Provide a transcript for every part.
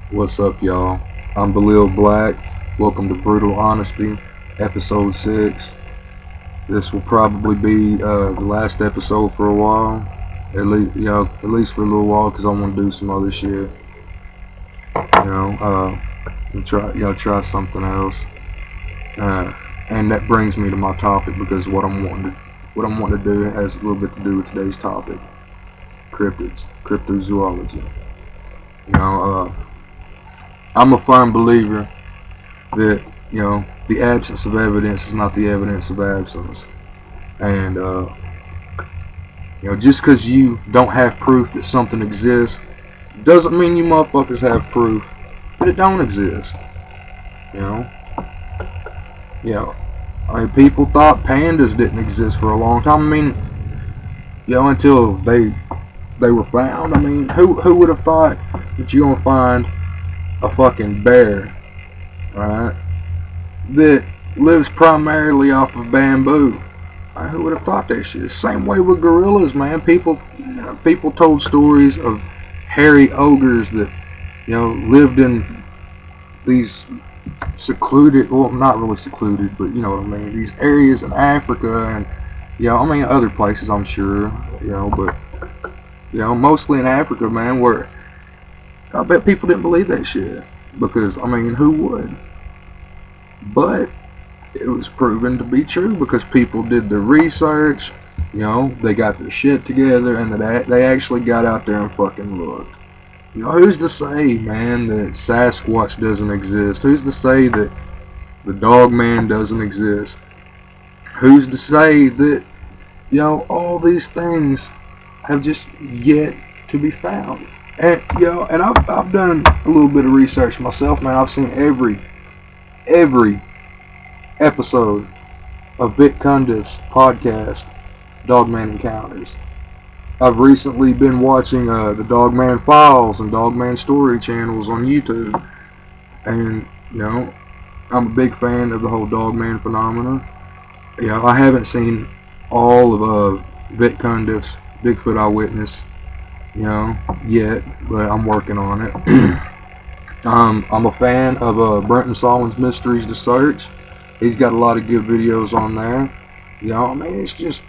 What's up, y'all? I'm Belil Black. Welcome to Brutal Honesty, Episode 6. This will probably be the last episode for a while. At least for a little while, because I want to do some other shit. And try something else. And that brings me to my topic, because what I'm wanting to do has a little bit to do with today's topic: cryptids, cryptozoology. You know, I'm a firm believer that the absence of evidence is not the evidence of absence, and just because you don't have proof that something exists doesn't mean you motherfuckers have proof that it don't exist. You know, I mean, people thought pandas didn't exist for a long time. I mean, until they were found. I mean, who would have thought that you're gonna find a fucking bear, right, that lives primarily off of bamboo? Who would have thought that shit? Same way with gorillas, man. People told stories of hairy ogres that lived in these secluded, well, not really secluded, but you know what I mean, these areas in Africa and I mean other places, I'm sure, but mostly in Africa, man, where I bet people didn't believe that shit, because I mean, who would? But it was proven to be true because people did the research, they got their shit together, and they actually got out there and fucking looked. Who's to say, man, that Sasquatch doesn't exist? Who's to say that the Dog Man doesn't exist? Who's to say that, all these things have just yet to be found? And, and I've done a little bit of research myself, man. I've seen every episode of Vic Cundiff's podcast, Dogman Encounters. I've recently been watching the Dogman Files and Dogman Story channels on YouTube, and I'm a big fan of the whole Dogman phenomenon. I haven't seen all of Vic Cundiff's Bigfoot Eyewitness, yet, but I'm working on it. I'm a fan of Brenton Solom's Mysteries to Search. He's got a lot of good videos on there. I mean, it's just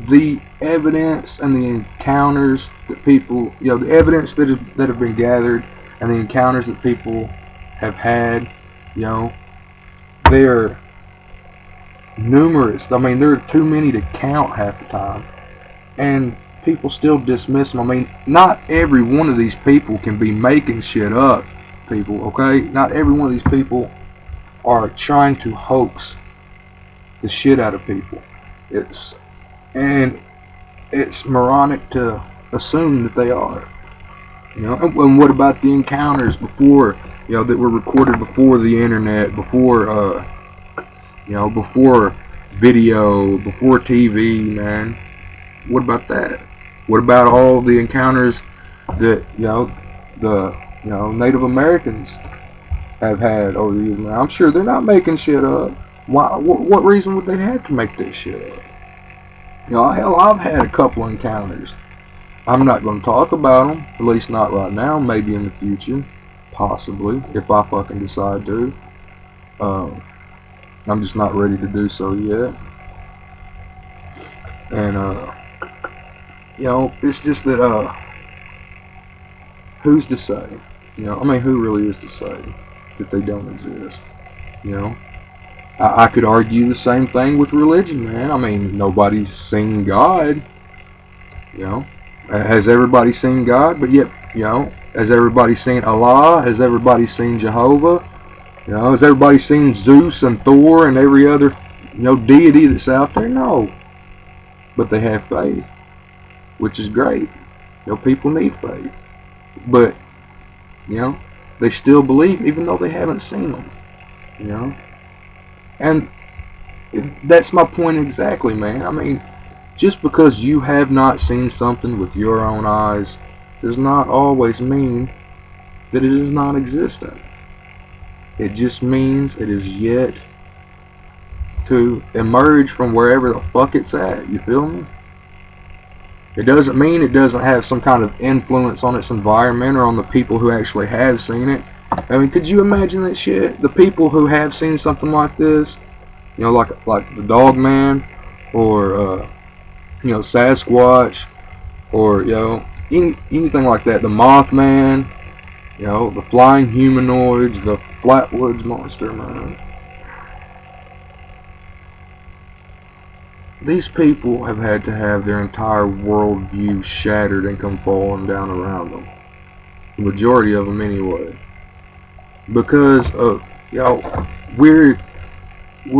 the evidence and the encounters that people, the evidence that have been gathered and the encounters that people have had, they're numerous. I mean, there are too many to count half the time, and people still dismiss them. I mean, not every one of these people can be making shit up, people, okay? Not every one of these people are trying to hoax the shit out of people. It's moronic to assume that they are. And what about the encounters before, that were recorded before the internet, before before video, before TV, man? What about that? What about all the encounters that the Native Americans have had over the years? Man, I'm sure they're not making shit up. Why? What reason would they have to make that shit up? Hell, I've had a couple encounters. I'm not going to talk about them, at least not right now. Maybe in the future, possibly, if I fucking decide to. I'm just not ready to do so yet. And it's just that who's to say? I mean, who really is to say that they don't exist? I could argue the same thing with religion, man. I mean, nobody's seen God. Has everybody seen God? But yet, has everybody seen Allah? Has everybody seen Jehovah? Has everybody seen Zeus and Thor and every other, deity that's out there? No. But they have faith, which is great. People need faith. But, they still believe even though they haven't seen them. And that's my point exactly, man. I mean, just because you have not seen something with your own eyes does not always mean that it is not existent. It just means it is yet to emerge from wherever the fuck it's at. You feel me? It doesn't mean it doesn't have some kind of influence on its environment or on the people who actually have seen it. I mean, could you imagine that shit? The people who have seen something like this, you know, like the Dog Man, or you know, Sasquatch, or you know, anything like that. The Mothman, you know, the flying humanoids, the Flatwoods Monster, man. These people have had to have their entire worldview shattered and come falling down around them. The majority of them, anyway. Because of, you know, we're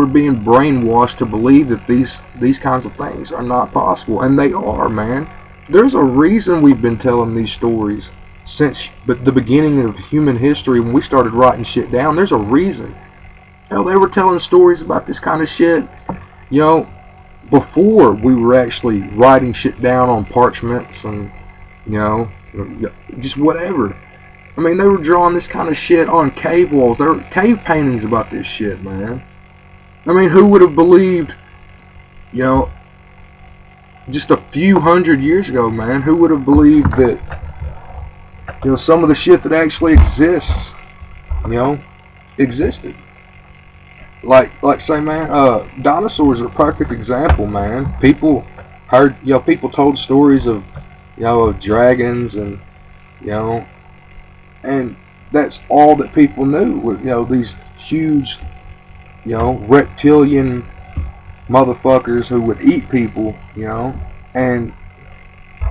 being brainwashed to believe that these kinds of things are not possible, and they are, man. There's a reason we've been telling these stories since the beginning of human history when we started writing shit down. There's a reason. Hell, they were telling stories about this kind of shit, you know, before we were actually writing shit down on parchments and, you know, just whatever. I mean, they were drawing this kind of shit on cave walls. There were cave paintings about this shit, man. I mean, who would have believed, you know, just a few hundred years ago, man, who would have believed that, you know, some of the shit that actually exists, you know, existed. Like say, man, dinosaurs are a perfect example, man. People heard, you know, people told stories of, you know, of dragons and, you know, and that's all that people knew was, you know, these huge, you know, reptilian motherfuckers who would eat people, you know. And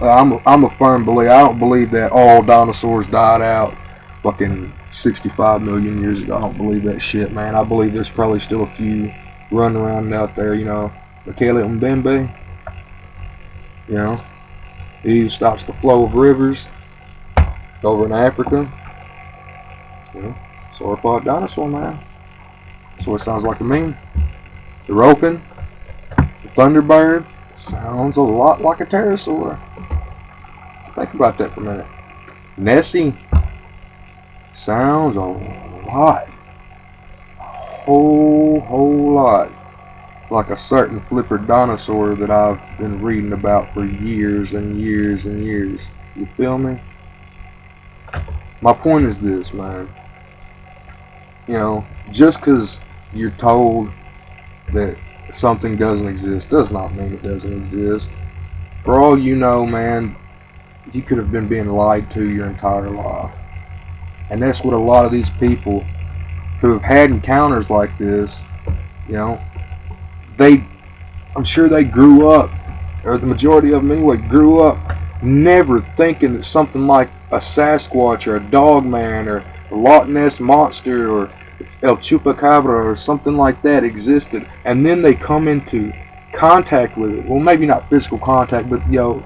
I'm a firm believer. I don't believe that all dinosaurs died out fucking 65 million years ago. I don't believe that shit, man. I believe there's probably still a few running around out there, you know. Michele Mbembe, you know. He stops the flow of rivers over in Africa. You know, sauropod dinosaur, man. That's what it sounds like to me. The roping, the thunderbird, sounds a lot like a pterosaur. Think about that for a minute. Nessie sounds a lot, a whole lot like a certain flipper dinosaur that I've been reading about for years and years and years. You feel me? My point is this, man. You know, just because you're told that something doesn't exist does not mean it doesn't exist. For all you know, man, you could have been being lied to your entire life. And that's what a lot of these people who have had encounters like this, you know, I'm sure they grew up, or the majority of them anyway, grew up never thinking that something like a Sasquatch or a Dog Man or a Loch Ness Monster or El Chupacabra or something like that existed. And then they come into contact with it. Well, maybe not physical contact, but you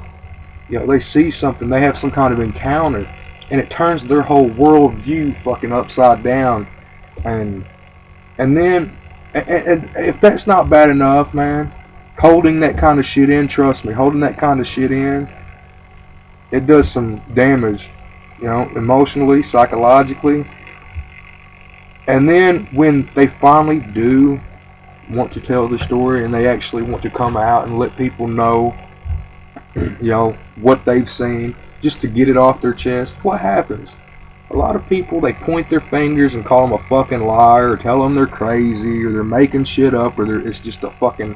know, they see something, they have some kind of encounter, and it turns their whole worldview fucking upside down. And then, and if that's not bad enough, man, holding that kind of shit in, trust me, holding that kind of shit in, it does some damage, you know, emotionally, psychologically. And then when they finally do want to tell the story and they actually want to come out and let people know, you know, what they've seen, just to get it off their chest, what happens? A lot of people, they point their fingers and call them a fucking liar, or tell them they're crazy, or they're making shit up, or it's just a fucking,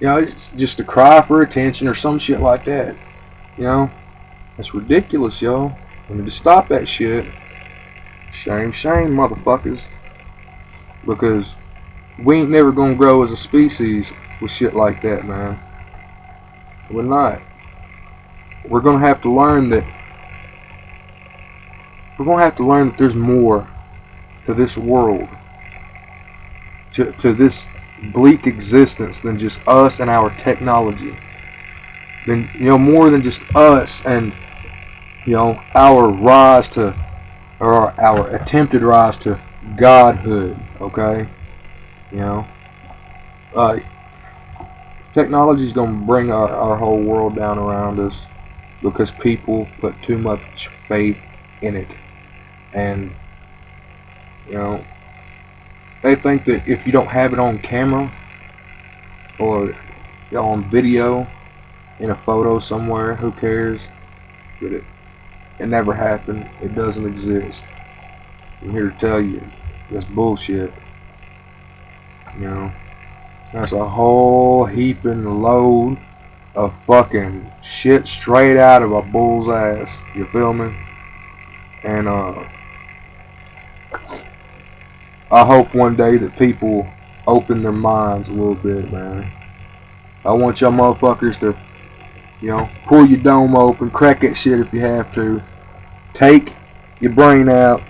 you know, it's just a cry for attention or some shit like that. You know, that's ridiculous, yo. We need to stop that shit. Shame, motherfuckers. Because we ain't never gonna grow as a species with shit like that, man. We're not. We're gonna have to learn that. We're gonna have to learn that there's more to this world, to this bleak existence than just us and our technology. Then, you know, more than just us and, you know, our rise to, or our attempted rise to godhood. Okay, you know, technology's gonna bring our whole world down around us because people put too much faith in it. And, you know, they think that if you don't have it on camera or, you know, on video, in a photo somewhere. Who cares? But it never happened. It doesn't exist. I'm here to tell you, that's bullshit. You know, that's a whole heaping load of fucking shit straight out of a bull's ass. You feel me? And I hope one day that people open their minds a little bit, man. I want y'all motherfuckers to, you know, pull your dome open, crack that shit if you have to. Take your brain out,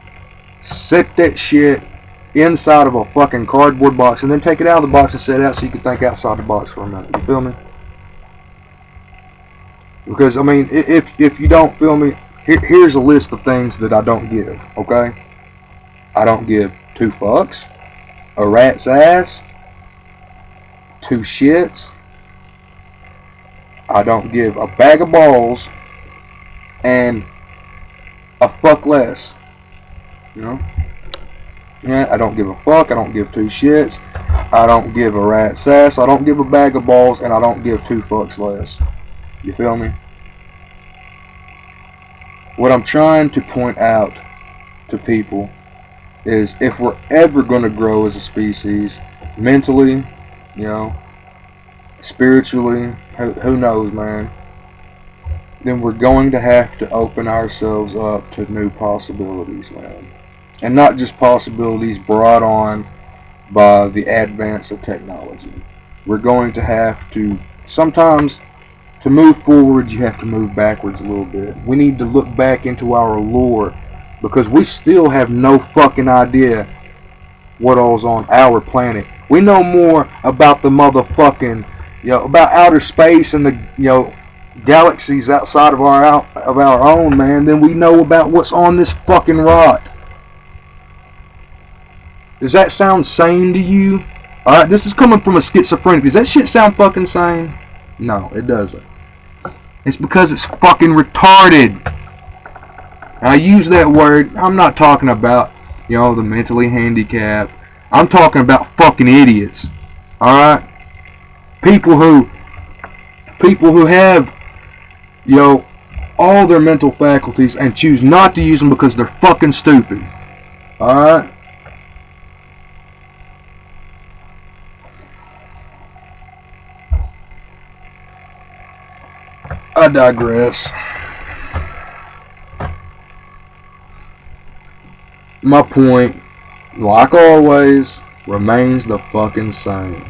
set that shit inside of a fucking cardboard box, and then take it out of the box and set it out so you can think outside the box for a minute. You feel me? Because, I mean, if you don't feel me, here's a list of things that I don't give, okay? I don't give 2 fucks, a rat's ass, 2 shits, I don't give a bag of balls, and a fuck less. You know? Yeah, I don't give a fuck, I don't give 2 shits, I don't give a rat's ass, I don't give a bag of balls, and I don't give 2 fucks less. You feel me? What I'm trying to point out to people is if we're ever going to grow as a species, mentally, you know, spiritually, who knows, man, then we're going to have to open ourselves up to new possibilities, man. And not just possibilities brought on by the advance of technology. We're going to have to, sometimes, to move forward, you have to move backwards a little bit. We need to look back into our lore, because we still have no fucking idea what all's on our planet. We know more about the motherfucking, you know, about outer space and the, you know, galaxies outside of our own, man, than we know about what's on this fucking rock. Does that sound sane to you? Alright, this is coming from a schizophrenic. Does that shit sound fucking sane? No, it doesn't. It's because it's fucking retarded. I use that word, I'm not talking about, you know, the mentally handicapped. I'm talking about fucking idiots. Alright? People who have, you know, all their mental faculties and choose not to use them because they're fucking stupid. Alright? I digress. My point, like always, remains the fucking same.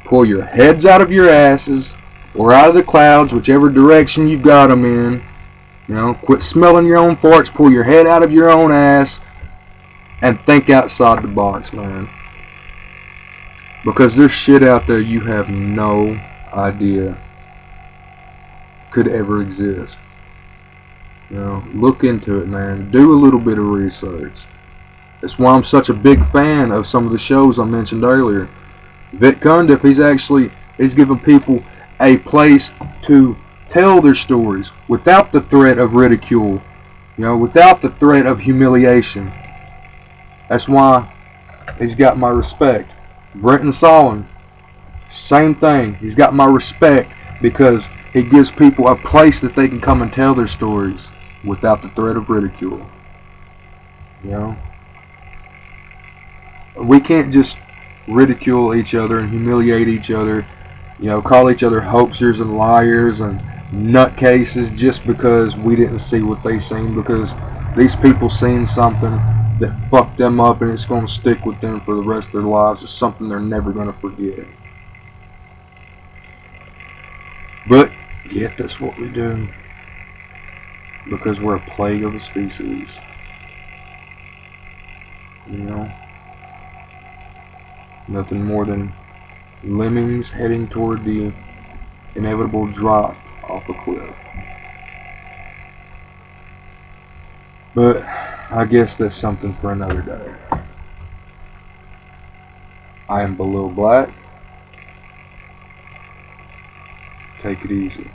Pull your heads out of your asses, or out of the clouds, whichever direction you got them in. You know, quit smelling your own farts, pull your head out of your own ass, and think outside the box, man. Because there's shit out there you have no idea could ever exist. You know, look into it, man. Do a little bit of research. That's why I'm such a big fan of some of the shows I mentioned earlier. Vic Cundiff, he's giving people a place to tell their stories without the threat of ridicule, you know, without the threat of humiliation. That's why he's got my respect. Brenton Solon, same thing. He's got my respect because he gives people a place that they can come and tell their stories without the threat of ridicule. You know? We can't just ridicule each other and humiliate each other, you know, call each other hoaxers and liars and nutcases just because we didn't see what they seen, because these people seen something that fucked them up and it's going to stick with them for the rest of their lives. It's something they're never going to forget. But yet that's what we do, because we're a plague of the species. You know, nothing more than lemmings heading toward the inevitable drop off a cliff. But I guess that's something for another day. I am Below Black. Take it easy.